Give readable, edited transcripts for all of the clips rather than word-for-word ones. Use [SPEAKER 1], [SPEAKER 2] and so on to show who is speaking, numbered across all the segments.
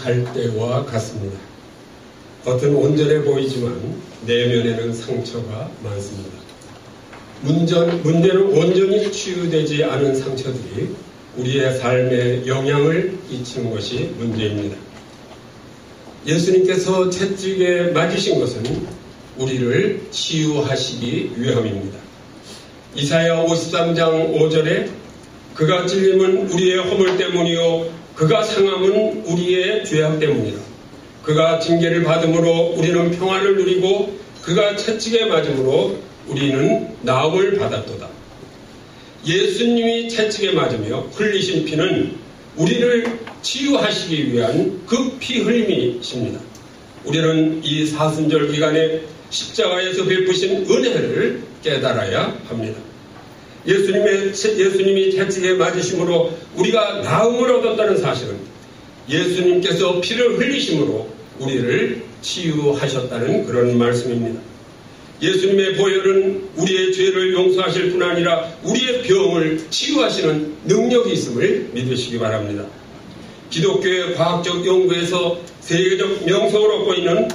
[SPEAKER 1] 갈대와 같습니다. 겉은 온전해 보이지만 내면에는 상처가 많습니다. 문제는 온전히 치유되지 않은 상처들이 우리의 삶에 영향을 끼치는 것이 문제입니다. 예수님께서 채찍에 맞으신 것은 우리를 치유하시기 위함입니다. 이사야 53장 5절에 그가 찔림은 우리의 허물 때문이요 그가 상함은 우리의 죄악 때문이라. 그가 징계를 받음으로 우리는 평안을 누리고 그가 채찍에 맞음으로 우리는 나음을 받았도다. 예수님이 채찍에 맞으며 흘리신 피는 우리를 치유하시기 위한 그 피 흘림이십니다. 우리는 이 사순절 기간에 십자가에서 베푸신 은혜를 깨달아야 합니다. 예수님이 채찍에 맞으심으로 우리가 나음을 얻었다는 사실은 예수님께서 피를 흘리심으로 우리를 치유하셨다는 그런 말씀입니다. 예수님의 보혈은 우리의 죄를 용서하실 뿐 아니라 우리의 병을 치유하시는 능력이 있음을 믿으시기 바랍니다. 기독교의 과학적 연구에서 세계적 명성을 얻고 있는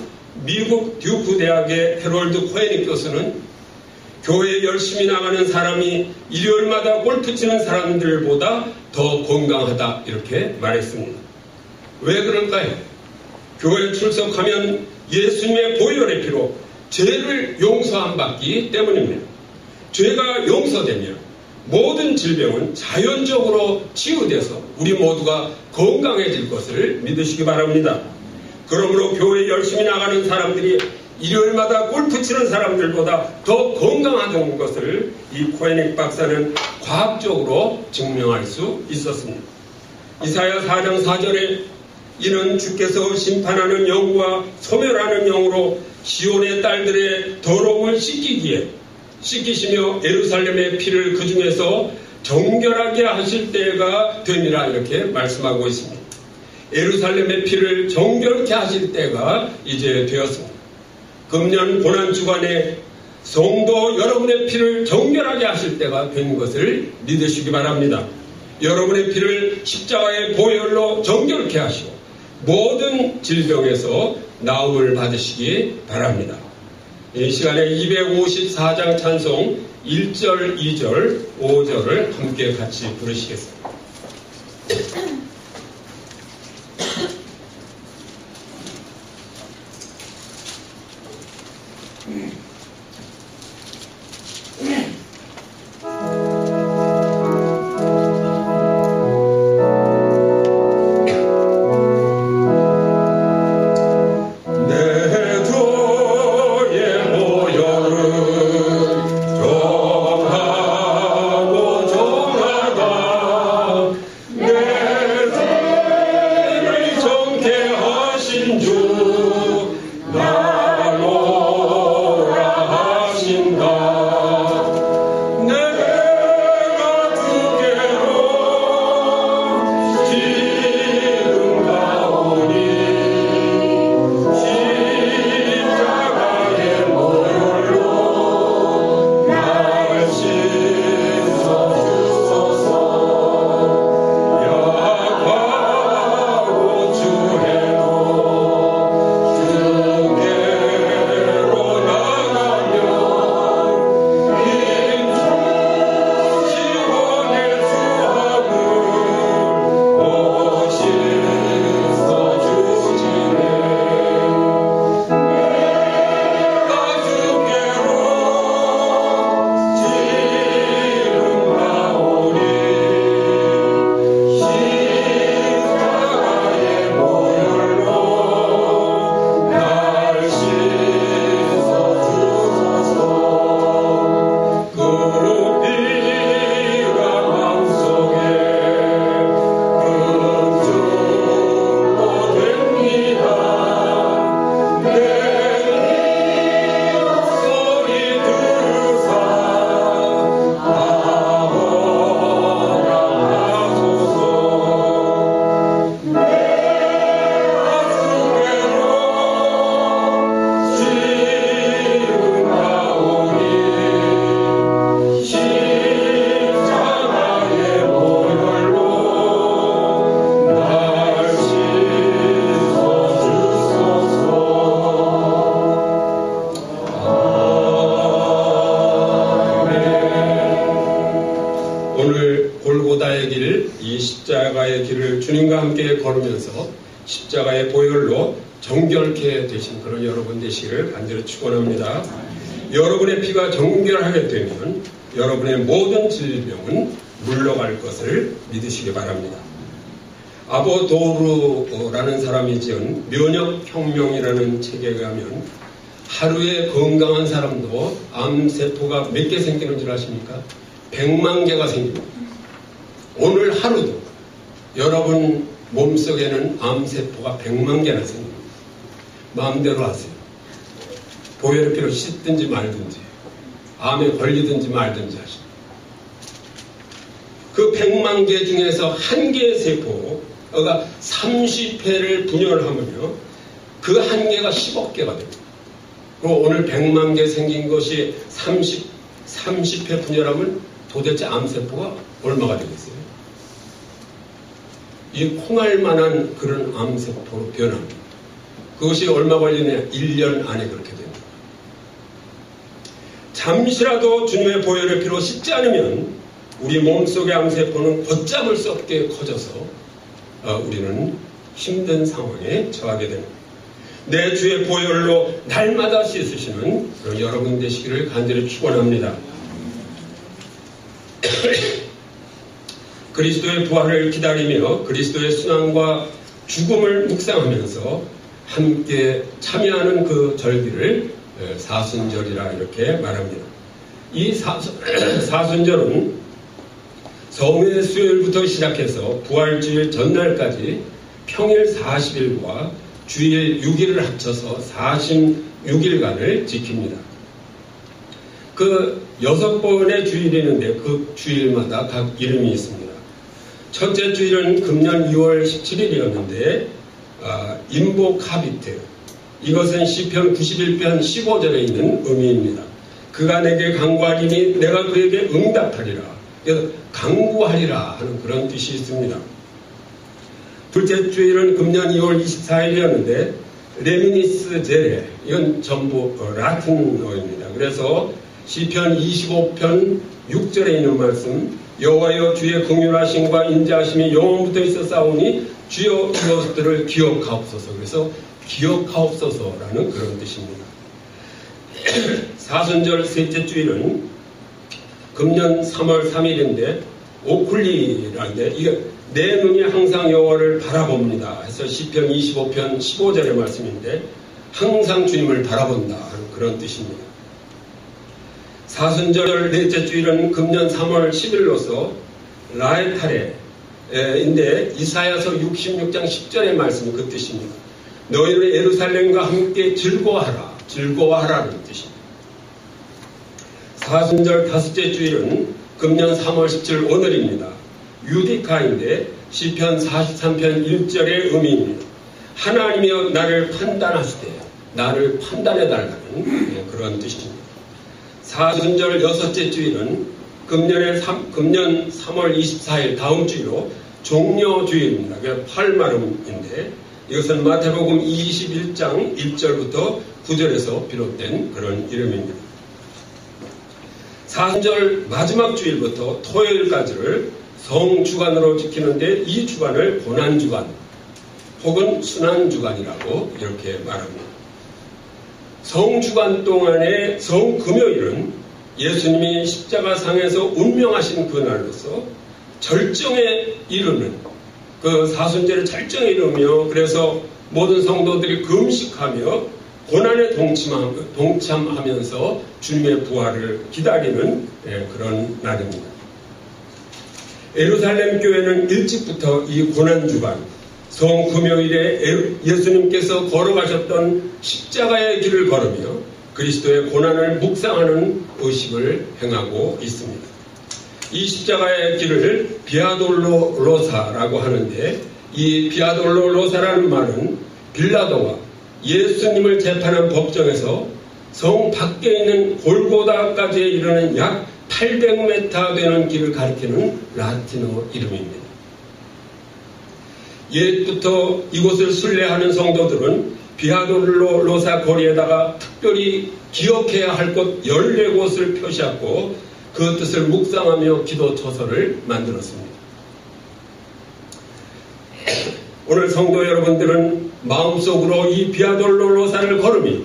[SPEAKER 1] 미국 듀크 대학의 헤럴드 코헤닉 교수는 교회에 열심히 나가는 사람이 일요일마다 골프 치는 사람들보다 더 건강하다 이렇게 말했습니다. 왜 그럴까요? 교회에 출석하면 예수님의 보혈의 피로 죄를 용서함 받기 때문입니다. 죄가 용서되면 모든 질병은 자연적으로 치유돼서 우리 모두가 건강해질 것을 믿으시기 바랍니다. 그러므로 교회에 열심히 나가는 사람들이 일요일마다 골프 치는 사람들보다 더 건강하다는 것을 이 코헤닉 박사는 과학적으로 증명할 수 있었습니다. 이사야 4장 4절에 이는 주께서 심판하는 영과 소멸하는 영으로 시온의 딸들의 더러움을 씻기시며 예루살렘의 피를 그 중에서 정결하게 하실 때가 되니라 이렇게 말씀하고 있습니다. 예루살렘의 피를 정결케 하실 때가 이제 되었습니다. 금년 고난주간에 성도 여러분의 피를 정결하게 하실 때가 된 것을 믿으시기 바랍니다. 여러분의 피를 십자가의 보혈로 정결케 하시고 모든 질병에서 나음을 받으시기 바랍니다. 이 시간에 254장 찬송 1절, 2절, 5절을 함께 같이 부르시겠습니다.
[SPEAKER 2] 정하고 정하다
[SPEAKER 1] 십자가의 길을 주님과 함께 걸으면서 십자가의 보혈로 정결케 되신 그런 여러분 되시기를 간절히 축원합니다. 여러분의 피가 정결하게 되면 여러분의 모든 질병은 물러갈 것을 믿으시기 바랍니다. 아보도르라는 사람이 지은 면역혁명이라는 책에 의하면 하루에 건강한 사람도 암세포가 몇 개 생기는 줄 아십니까? 100만 개가 생깁니다. 오늘 하루도 여러분 몸속에는 암세포가 100만 개나 생깁니다. 마음대로 하세요. 보혈피로 씻든지 말든지 암에 걸리든지 말든지 하시고 그 100만 개 중에서 한 개의 세포가 30회를 분열하면요 그 한 개가 10억 개가 됩니다. 그리고 오늘 100만 개 생긴 것이 30회 분열하면 도대체 암세포가 얼마가 되겠어요? 이 콩알만한 그런 암세포로 변합니다. 그것이 얼마 걸리냐? 1년 안에 그렇게 됩니다. 잠시라도 주님의 보혈의 피로 씻지 않으면 우리 몸속의 암세포는 걷잡을 수 없게 커져서 우리는 힘든 상황에 처하게 됩니다. 내 주의 보혈로 날마다 씻으시는 그런 여러분 되시기를 간절히 축원합니다. 그리스도의 부활을 기다리며 그리스도의 순환과 죽음을 묵상하면서 함께 참여하는 그 절기를 사순절이라 이렇게 말합니다. 이 사순절은 성회 수요일부터 시작해서 부활주일 전날까지 평일 40일과 주일 6일을 합쳐서 46일간을 지킵니다. 그 6번의 주일이 있는데 그 주일마다 각 이름이 있습니다. 첫째 주일은 금년 2월 17일이었는데 임보카비트, 이것은 시편 91편 15절에 있는 의미입니다. 그가 내게 간구하리니 내가 그에게 응답하리라. 그래서 간구하리라 하는 그런 뜻이 있습니다. 둘째 주일은 금년 2월 24일이었는데 레미니스 제레, 이건 전부 라틴어입니다. 그래서 시편 25편 6절에 있는 말씀, 여호와여 주의 긍휼하심과 인자하심이 영원부터 있었사오니 주여 이것들을 기억하옵소서. 그래서 기억하옵소서라는 그런 뜻입니다. 사순절 셋째 주일은 금년 3월 3일인데 오쿨리라는데 이게 내 눈이 항상 여호와를 바라봅니다. 해서 시편 25편 15절의 말씀인데 항상 주님을 바라본다 하는 그런 뜻입니다. 사순절 넷째 주일은 금년 3월 10일로서 라에타레인데 이사야서 66장 10절의 말씀이 그 뜻입니다. 너희는 예루살렘과 함께 즐거워하라. 즐거워하라는 뜻입니다. 사순절 다섯째 주일은 금년 3월 17일 오늘입니다. 유디카인데 시편 43편 1절의 의미입니다. 하나님이여 나를 판단하시되 나를 판단해달라는 그런 뜻입니다. 사순절 여섯째 주일은 금년 3월 24일 다음 주일로 종려주일입니다. 팔마름인데 이것은 마태복음 21장 1절부터 9절에서 비롯된 그런 이름입니다. 사순절 마지막 주일부터 토요일까지를 성주간으로 지키는데 이 주간을 고난주간 혹은 순환주간이라고 이렇게 말합니다. 성주간 동안의 성금요일은 예수님이 십자가상에서 운명하신 그날로서 절정에 이르는 그 사순절의 절정에 이르며 그래서 모든 성도들이 금식하며 고난에 동참하면서 주님의 부활을 기다리는 그런 날입니다. 예루살렘 교회는 일찍부터 이 고난주간 성금요일에 예수님께서 걸어가셨던 십자가의 길을 걸으며 그리스도의 고난을 묵상하는 의식을 행하고 있습니다. 이 십자가의 길을 비아돌로로사라고 하는데 이 비아돌로로사라는 말은 빌라도가 예수님을 재판한 법정에서 성 밖에 있는 골고다까지 이르는 약 800m 되는 길을 가리키는 라틴어 이름입니다. 옛부터 이곳을 순례하는 성도들은 비아돌로로사 거리에다가 특별히 기억해야 할 곳 14곳을 표시하고 그 뜻을 묵상하며 기도 처서를 만들었습니다. 오늘 성도 여러분들은 마음속으로 이 비아돌로로사를 걸으며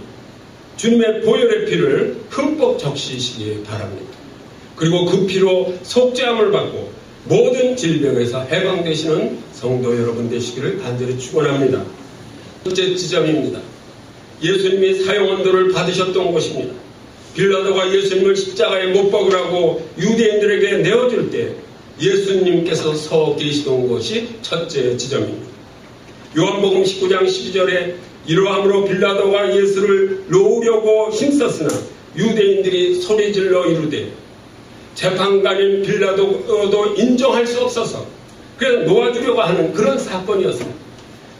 [SPEAKER 1] 주님의 보혈의 피를 흠뻑 적시시기 바랍니다. 그리고 그 피로 속죄함을 받고 모든 질병에서 해방되시는 성도 여러분 되시기를 간절히 축원합니다. 첫째 지점입니다. 예수님이 사형언도를 받으셨던 곳입니다. 빌라도가 예수님을 십자가에 못 박으라고 유대인들에게 내어줄 때 예수님께서 서 계시던 곳이 첫째 지점입니다. 요한복음 19장 12절에 이러함으로 빌라도가 예수를 놓으려고 힘썼으나 유대인들이 소리질러 이르되 재판관인 빌라도도 인정할 수 없어서 그래서 놓아주려고 하는 그런 사건이었습니다.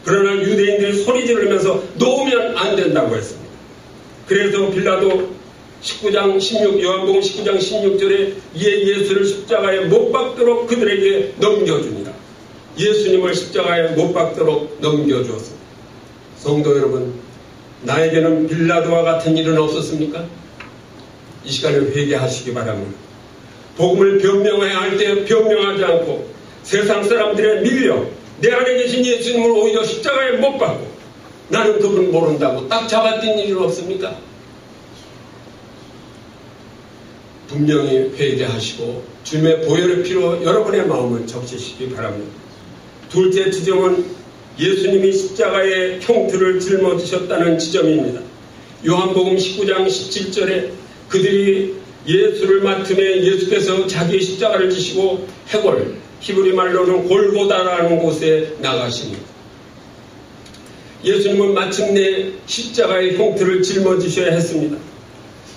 [SPEAKER 1] 그러나 유대인들이 소리 지르면서 놓으면 안 된다고 했습니다. 그래서 빌라도 19장 16, 요한복음 19장 16절에 이에 예수를 십자가에 못 박도록 그들에게 넘겨주니라. 예수님을 십자가에 못 박도록 넘겨주었습니다. 성도 여러분, 나에게는 빌라도와 같은 일은 없었습니까? 이 시간에 회개하시기 바랍니다. 복음을 변명해야 할 때 변명하지 않고 세상 사람들에 밀려 내 안에 계신 예수님을 오히려 십자가에 못 박고 나는 그분 모른다고 딱 잡아뛴 일은 없습니까? 분명히 회개하시고 주님의 보혈의 피로 여러분의 마음을 적시시기 바랍니다. 둘째 지점은 예수님이 십자가에 형틀을 짊어지셨다는 지점입니다. 요한복음 19장 17절에 그들이 예수를 맡음에 예수께서 자기의 십자가를 지시고 해골, 히브리 말로는 골고다라는 곳에 나가십니다. 예수님은 마침내 십자가의 형틀을 짊어지셔야 했습니다.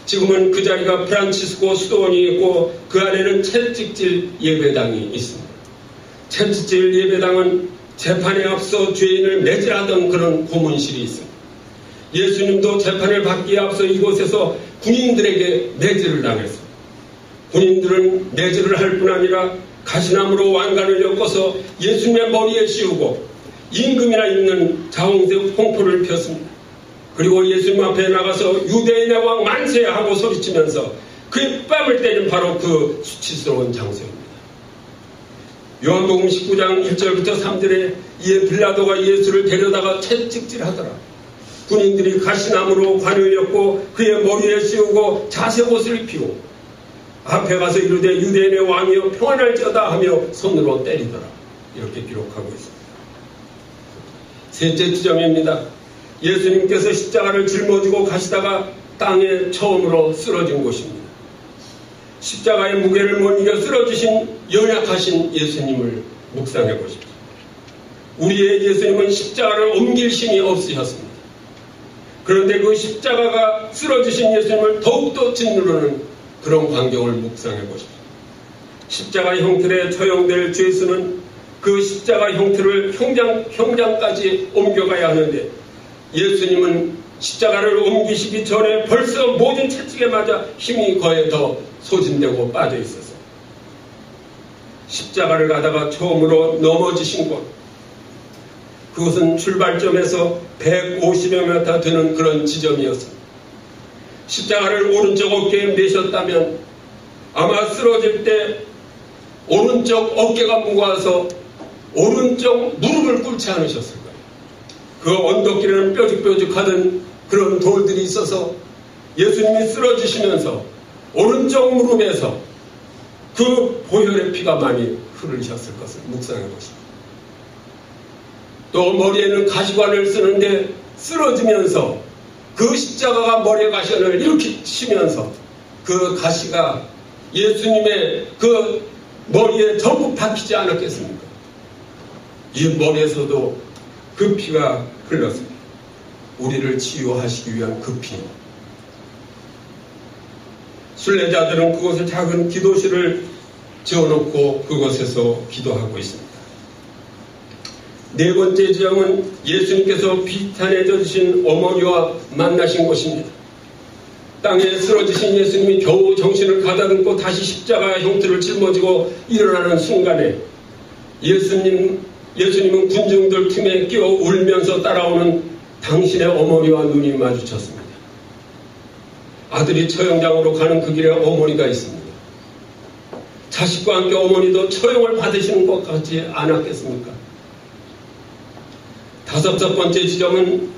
[SPEAKER 1] 지금은 그 자리가 프란치스코 수도원이 있고 그 안에는 채찍질 예배당이 있습니다. 채찍질 예배당은 재판에 앞서 죄인을 매질하던 그런 고문실이 있습니다. 예수님도 재판을 받기에 앞서 이곳에서 군인들에게 매질을 당했습니다. 군인들은 매질을 할 뿐 아니라 가시나무로 왕관을 엮어서 예수님의 머리에 씌우고 임금이나 있는 자홍색 홍포를 폈습니다. 그리고 예수님 앞에 나가서 유대인의 왕 만세 하고 소리치면서 그의 뺨을 때린 바로 그 수치스러운 장소입니다. 요한복음 19장 1절부터 3절에 이에 빌라도가 예수를 데려다가 채찍질하더라. 군인들이 가시나무로 관을 엮고 그의 머리에 씌우고 자색옷을 입히고 앞에 가서 이르되 유대인의 왕이여 평안할지어다 하며 손으로 때리더라. 이렇게 기록하고 있습니다. 셋째 지점입니다. 예수님께서 십자가를 짊어지고 가시다가 땅에 처음으로 쓰러진 곳입니다. 십자가의 무게를 못 이겨 쓰러지신 연약하신 예수님을 묵상해 보십시오. 우리의 예수님은 십자가를 옮길 힘이 없으셨습니다. 그런데 그 십자가가 쓰러지신 예수님을 더욱더 짓누르는 그런 광경을 묵상해 보십시오. 십자가 형틀에 처형될 죄수는 그 십자가 형틀을 형장까지 옮겨가야 하는데 예수님은 십자가를 옮기시기 전에 벌써 모든 채찍에 맞아 힘이 거의 더 소진되고 빠져 있어서 십자가를 가다가 처음으로 넘어지신 곳, 그것은 출발점에서 150여 m 되는 그런 지점이었습니다. 십자가를 오른쪽 어깨에 매셨다면 아마 쓰러질 때 오른쪽 어깨가 무거워서 오른쪽 무릎을 꿇지 않으셨을 거예요. 그 언덕길에는 뾰족뾰족하던 그런 돌들이 있어서 예수님이 쓰러지시면서 오른쪽 무릎에서 그 보혈의 피가 많이 흐르셨을 것을 묵상해 보십시오. 또 머리에는 가시관을 쓰는데 쓰러지면서 그 십자가가 머리에 가시관을 이렇게 치면서 그 가시가 예수님의 그 머리에 전부 박히지 않았겠습니까? 이 머리에서도 그 피가 흘렀습니다. 우리를 치유하시기 위한 그 피. 순례자들은 그곳에 작은 기도실을 지어놓고 그곳에서 기도하고 있습니다. 네 번째 지점은 예수님께서 비탄에 젖으신 어머니와 만나신 곳입니다. 땅에 쓰러지신 예수님이 겨우 정신을 가다듬고 다시 십자가 형틀을 짊어지고 일어나는 순간에 예수님은 군중들 틈에 끼어 울면서 따라오는 당신의 어머니와 눈이 마주쳤습니다. 아들이 처형장으로 가는 그 길에 어머니가 있습니다. 자식과 함께 어머니도 처형을 받으시는 것 같지 않았겠습니까? 다섯 번째 지점은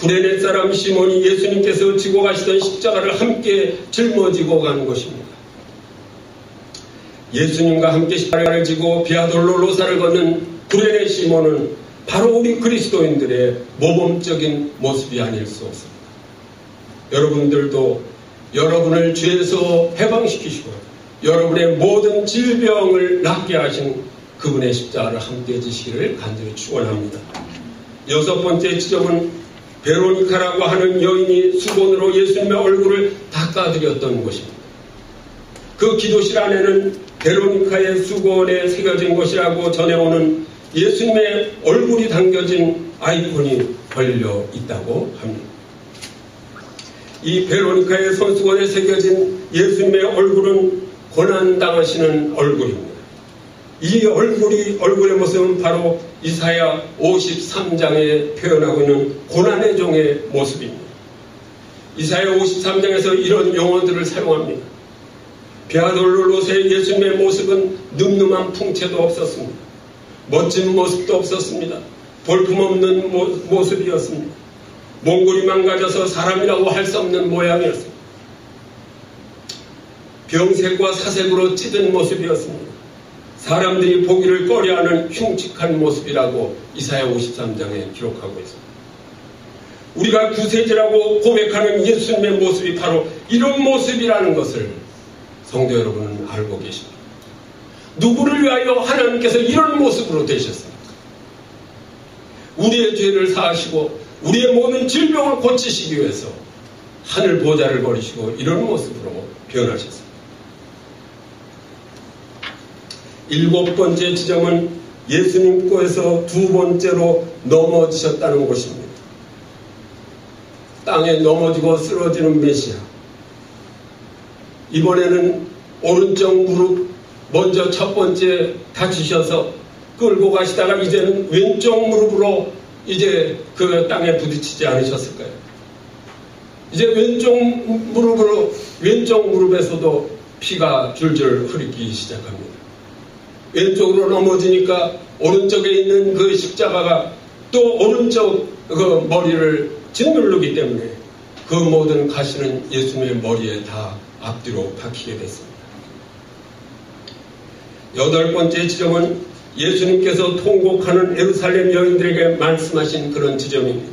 [SPEAKER 1] 구레네 사람 시몬이 예수님께서 지고 가시던 십자가를 함께 짊어지고 간 것입니다. 예수님과 함께 십자가를 지고 비아돌로로사를 걷는 구레네 시몬은 바로 우리 그리스도인들의 모범적인 모습이 아닐 수 없습니다. 여러분들도 여러분을 죄에서 해방시키시고 여러분의 모든 질병을 낫게 하신 그분의 십자가를 함께 지시기를 간절히 축원합니다. 여섯 번째 지점은 베로니카라고 하는 여인이 수건으로 예수님의 얼굴을 닦아드렸던 것입니다. 그 기도실 안에는 베로니카의 수건에 새겨진 것이라고 전해오는 예수님의 얼굴이 담겨진 아이콘이 걸려 있다고 합니다. 이 베로니카의 손수건에 새겨진 예수님의 얼굴은 고난당하시는 얼굴입니다. 이 얼굴의 모습은 바로 이사야 53장에 표현하고 있는 고난의 종의 모습입니다. 이사야 53장에서 이런 용어들을 사용합니다. 비아돌로로서의 예수님의 모습은 늠름한 풍채도 없었습니다. 멋진 모습도 없었습니다. 볼품없는 모습이었습니다. 몽골이 망가져서 사람이라고 할 수 없는 모양이었습니다. 병색과 사색으로 찌든 모습이었습니다. 사람들이 보기를 꺼려하는 흉측한 모습이라고 이사야 53장에 기록하고 있습니다. 우리가 구세주라고 고백하는 예수님의 모습이 바로 이런 모습이라는 것을 성도 여러분은 알고 계십니다. 누구를 위하여 하나님께서 이런 모습으로 되셨습니까? 우리의 죄를 사하시고 우리의 모든 질병을 고치시기 위해서 하늘 보좌를 버리시고 이런 모습으로 변하셨습니다. 일곱 번째 지점은 예수님께서 두 번째로 넘어지셨다는 것입니다. 땅에 넘어지고 쓰러지는 메시아. 이번에는 오른쪽 무릎 먼저 첫 번째 다치셔서 끌고 가시다가 이제는 왼쪽 무릎으로 이제 그 땅에 부딪히지 않으셨을까요? 이제 왼쪽 무릎에서도 피가 줄줄 흐르기 시작합니다. 왼쪽으로 넘어지니까 오른쪽에 있는 그 십자가가 또 오른쪽 그 머리를 짓누르기 때문에 그 모든 가시는 예수님의 머리에 다 앞뒤로 박히게 됐습니다. 여덟 번째 지점은 예수님께서 통곡하는 예루살렘 여인들에게 말씀하신 그런 지점입니다.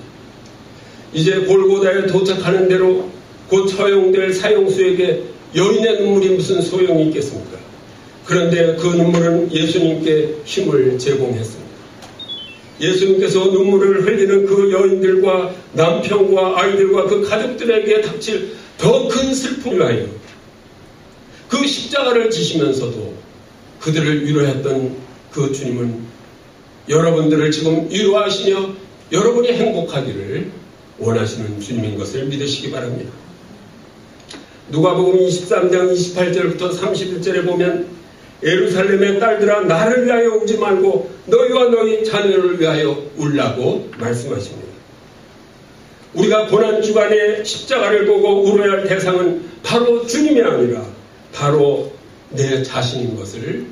[SPEAKER 1] 이제 골고다에 도착하는 대로 곧 처형될 사형수에게 여인의 눈물이 무슨 소용이 있겠습니까? 그런데 그 눈물은 예수님께 힘을 제공했습니다. 예수님께서 눈물을 흘리는 그 여인들과 남편과 아이들과 그 가족들에게 닥칠 더 큰 슬픔을 위하여 그 십자가를 지시면서도 그들을 위로했던 그 주님은 여러분들을 지금 위로하시며 여러분이 행복하기를 원하시는 주님인 것을 믿으시기 바랍니다. 누가복음 23장 28절부터 31절에 보면 예루살렘의 딸들아 나를 위하여 울지 말고 너희와 너희 자녀를 위하여 울라고 말씀하십니다. 우리가 고난주간에 십자가를 보고 울어야 할 대상은 바로 주님이 아니라 바로 내 자신인 것을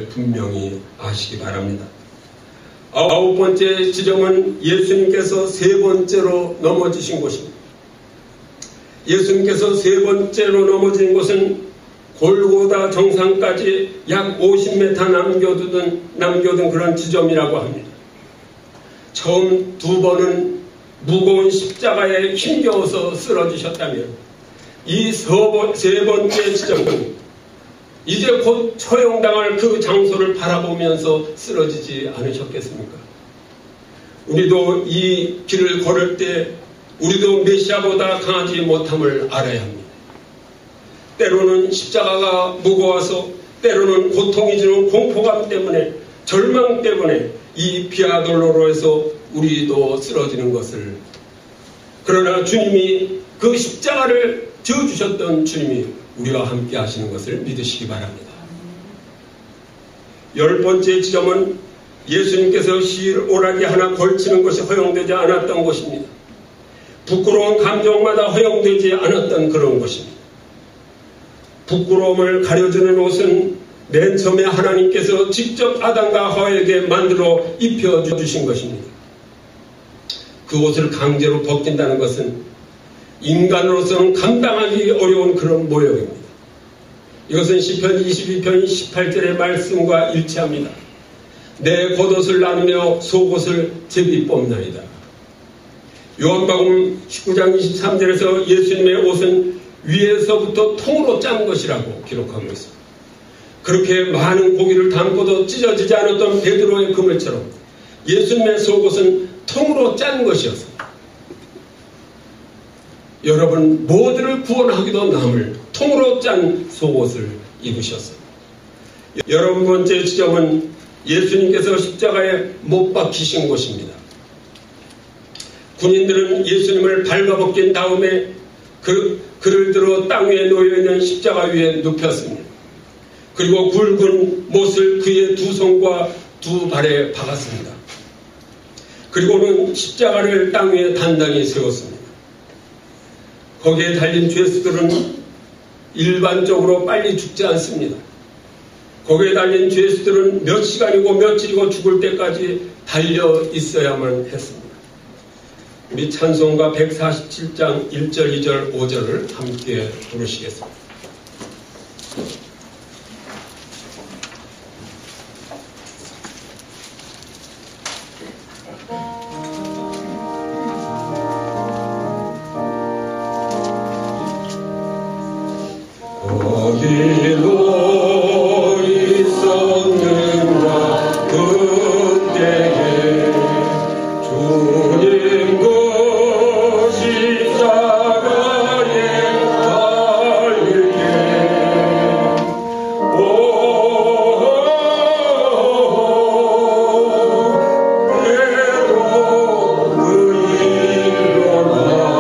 [SPEAKER 1] 분명히 아시기 바랍니다. 아홉 번째 지점은 예수님께서 세 번째로 넘어지신 곳입니다. 예수님께서 세 번째로 넘어진 곳은 골고다 정상까지 약 50m 남겨둔 그런 지점이라고 합니다. 처음 두 번은 무거운 십자가에 힘겨워서 쓰러지셨다면 이 세 번째 지점은 이제 곧 처형당할 그 장소를 바라보면서 쓰러지지 않으셨겠습니까? 우리도 이 길을 걸을 때 우리도 메시아보다 강하지 못함을 알아야 합니다. 때로는 십자가가 무거워서 때로는 고통이 주는 공포감 때문에 절망 때문에 이 비아돌로로에서 우리도 쓰러지는 것을 그러나 주님이 그 십자가를 지어주셨던 주님이 우리와 함께 하시는 것을 믿으시기 바랍니다. 열 번째 지점은 예수님께서 실오라기 하나 걸치는 것이 허용되지 않았던 것입니다. 부끄러운 감정마다 허용되지 않았던 그런 것입니다. 부끄러움을 가려주는 옷은 맨 처음에 하나님께서 직접 아담과 하와에게 만들어 입혀주신 것입니다. 그 옷을 강제로 벗긴다는 것은 인간으로서는 감당하기 어려운 그런 모욕입니다. 이것은 시편 22편 18절의 말씀과 일치합니다. 내 겉옷을 나누며 속옷을 제비 뽑나이다. 요한복음 19장 23절에서 예수님의 옷은 위에서부터 통으로 짠 것이라고 기록하고 있습니다. 그렇게 많은 고기를 담고도 찢어지지 않았던 베드로의 그물처럼 예수님의 속옷은 통으로 짠 것이었습니다. 여러분 모두를 구원하기도 남을 통으로 짠 속옷을 입으셨습니다. 여러분 번째 지점은 예수님께서 십자가에 못 박히신 곳입니다. 군인들은 예수님을 발가벗긴 다음에 그를 들어 땅 위에 놓여있는 십자가 위에 눕혔습니다. 그리고 굵은 못을 그의 두 손과 두 발에 박았습니다. 그리고는 십자가를 땅 위에 단단히 세웠습니다. 거기에 달린 죄수들은 일반적으로 빨리 죽지 않습니다. 거기에 달린 죄수들은 몇 시간이고 며칠이고 죽을 때까지 달려 있어야만 했습니다. 우리 찬송가 147장 1절, 2절, 5절을 함께 부르시겠습니다.
[SPEAKER 2] 거기로 있었는가 그때에 주님 그 십자가에 달리게 그래도 그 일로 나는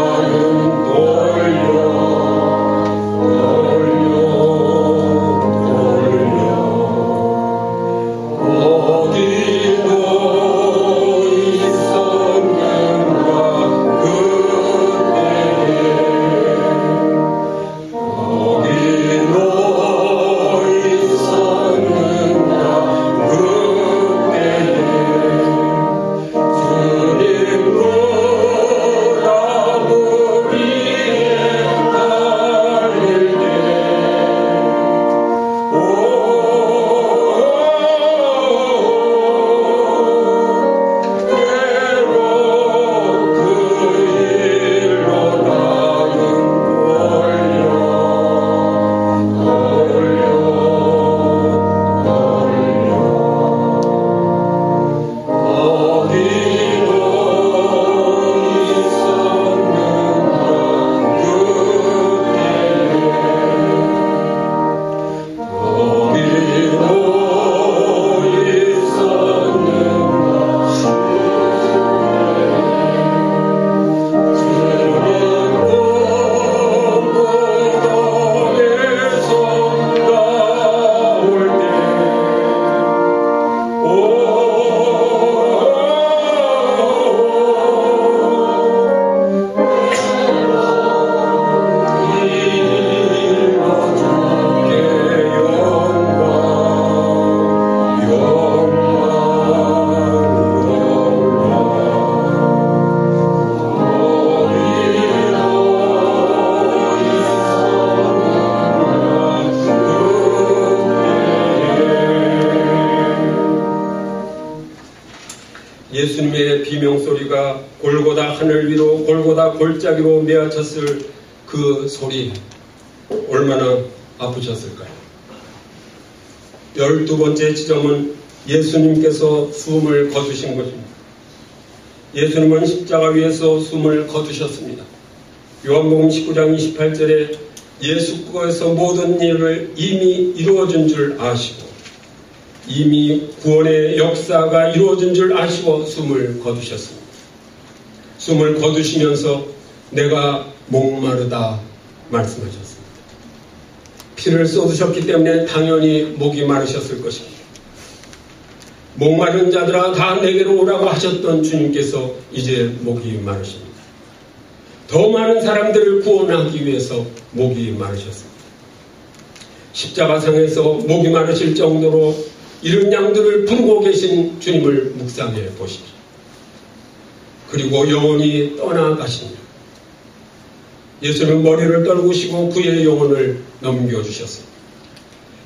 [SPEAKER 1] 예수님의 비명소리가 골고다 하늘 위로 골고다 골짜기로 메아쳤을 그 소리 얼마나 아프셨을까요? 12번째 지점은 예수님께서 숨을 거두신 것입니다. 예수님은 십자가 위에서 숨을 거두셨습니다. 요한복음 19장 28절에 예수께서 모든 일을 이미 이루어진 줄 아시고 이미 구원의 역사가 이루어진 줄 아시고 숨을 거두셨습니다. 숨을 거두시면서 내가 목마르다 말씀하셨습니다. 피를 쏟으셨기 때문에 당연히 목이 마르셨을 것입니다. 목마른 자들아 다 내게로 오라고 하셨던 주님께서 이제 목이 마르십니다. 더 많은 사람들을 구원하기 위해서 목이 마르셨습니다. 십자가상에서 목이 마르실 정도로 이른 양들을 부르고 계신 주님을 묵상해 보십시오. 그리고 영원히 떠나가십니다. 예수는 머리를 떨구시고 그의 영혼을 넘겨주셨습니다.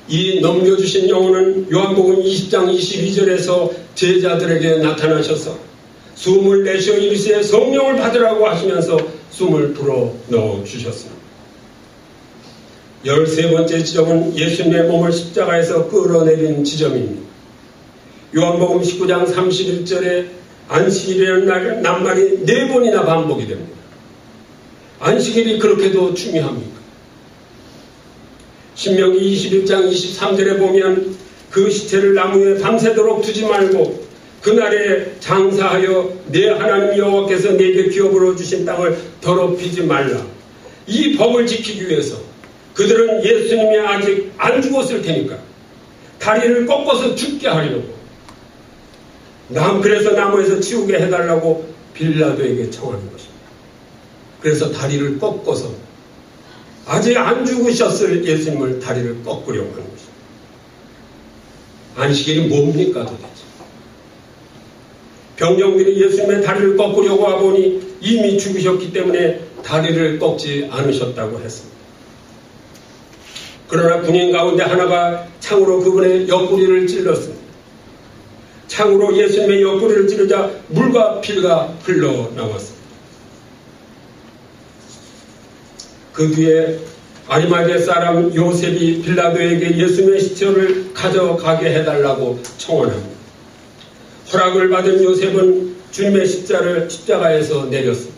[SPEAKER 1] 이 넘겨주신 영혼은 요한복음 20장 22절에서 제자들에게 나타나셔서 숨을 내쉬어 이르시되 성령을 받으라고 하시면서 숨을 불어 넣어주셨습니다. 13번째 지점은 예수님의 몸을 십자가에서 끌어내린 지점입니다. 요한복음 19장 31절에 안식일이라는 낱말이 4번이나 반복이 됩니다. 안식일이 그렇게도 중요합니까? 신명기 21장 23절에 보면 그 시체를 나무에 밤새도록 두지 말고 그날에 장사하여 내 하나님 여호와께서 내게 기업으로 주신 땅을 더럽히지 말라. 이 법을 지키기 위해서 그들은 예수님이 아직 안 죽었을 테니까 다리를 꺾어서 죽게 하려고 그래서 나무에서 치우게 해달라고 빌라도에게 청하는 것입니다. 그래서 다리를 꺾어서 아직 안 죽으셨을 예수님을 다리를 꺾으려고 하는 것입니다. 안식일이 뭡니까 도대체? 병정들이 예수님의 다리를 꺾으려고 하보니 이미 죽으셨기 때문에 다리를 꺾지 않으셨다고 했습니다. 그러나 군인 가운데 하나가 창으로 그분의 옆구리를 찔렀습니다. 창으로 예수님의 옆구리를 찌르자 물과 피가 흘러나왔습니다. 그 뒤에 아리마대 사람 요셉이 빌라도에게 예수님의 시체를 가져가게 해달라고 청원합니다. 허락을 받은 요셉은 주님의 십자가에서 내렸습니다.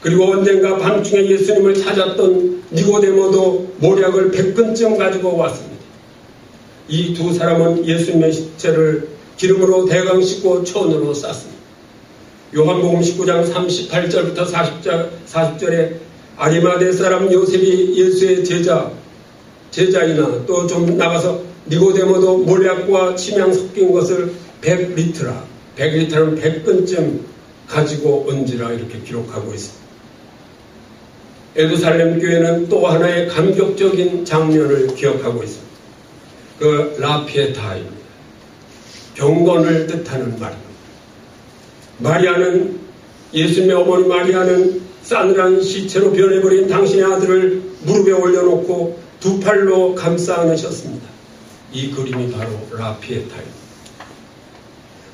[SPEAKER 1] 그리고 언젠가 밤중에 예수님을 찾았던 니고데모도 모략을 100근쯤 가지고 왔습니다. 이 두 사람은 예수님의 시체를 기름으로 대강 씻고 천으로 쌌습니다. 요한복음 19장 38절부터 40절에 아리마대 사람 요셉이 예수의 제자이나 또 좀 나가서 니고데모도 몰약과 침향 섞인 것을 100리터는 100근쯤 가지고 온지라 이렇게 기록하고 있습니다. 예루살렘 교회는 또 하나의 감격적인 장면을 기억하고 있습니다. 그 라피에타입니다. 경건을 뜻하는 말입니다. 마리아는 예수님의 어머니 마리아는 싸늘한 시체로 변해버린 당신의 아들을 무릎에 올려놓고 두 팔로 감싸 안으셨습니다. 이 그림이 바로 라피에타입니다.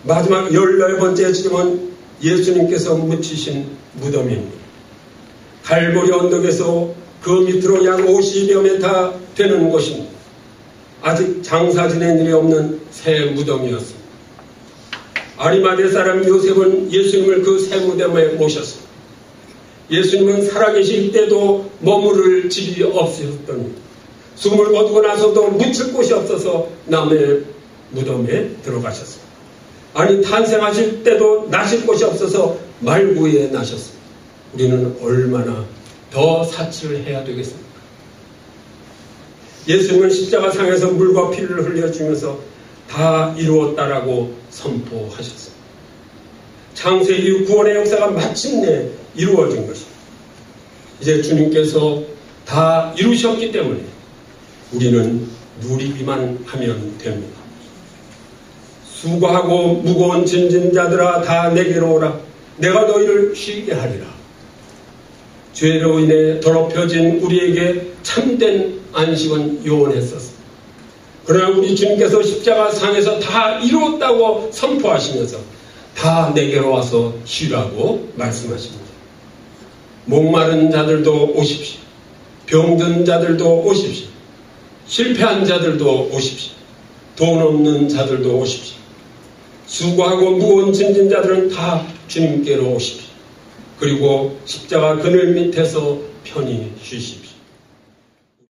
[SPEAKER 1] 마지막 14번째 지점은 예수님께서 묻히신 무덤입니다. 갈보리 언덕에서 그 밑으로 약 50여 미터 되는 곳입니다. 아직 장사 지낸 일이 없는 새 무덤이었습니다. 아리마대 사람 요셉은 예수님을 그 새 무덤에 모셨습니다. 예수님은 살아계실 때도 머무를 집이 없으셨더니 숨을 거두고 나서도 묻힐 곳이 없어서 남의 무덤에 들어가셨습니다. 아니 탄생하실 때도 나실 곳이 없어서 말구에 나셨습니다. 우리는 얼마나 더 사치를 해야 되겠습니까? 예수님은 십자가상에서 물과 피를 흘려주면서 다 이루었다라고 선포하셨습니다. 창세 이후 구원의 역사가 마침내 이루어진 것입니다. 이제 주님께서 다 이루셨기 때문에 우리는 누리기만 하면 됩니다. 수고하고 무거운 짐진 자들아 다 내게로 오라. 내가 너희를 쉬게 하리라. 죄로 인해 더럽혀진 우리에게 참된 안식은 요원했었습니다. 그러나 우리 주님께서 십자가상에서 다 이루었다고 선포하시면서 다 내게로 와서 쉬라고 말씀하십니다. 목마른 자들도 오십시오. 병든 자들도 오십시오. 실패한 자들도 오십시오. 돈 없는 자들도 오십시오. 수고하고 무거운 짐진 자들은 다 주님께로 오십시오. 그리고 십자가 그늘 밑에서 편히 쉬십시오.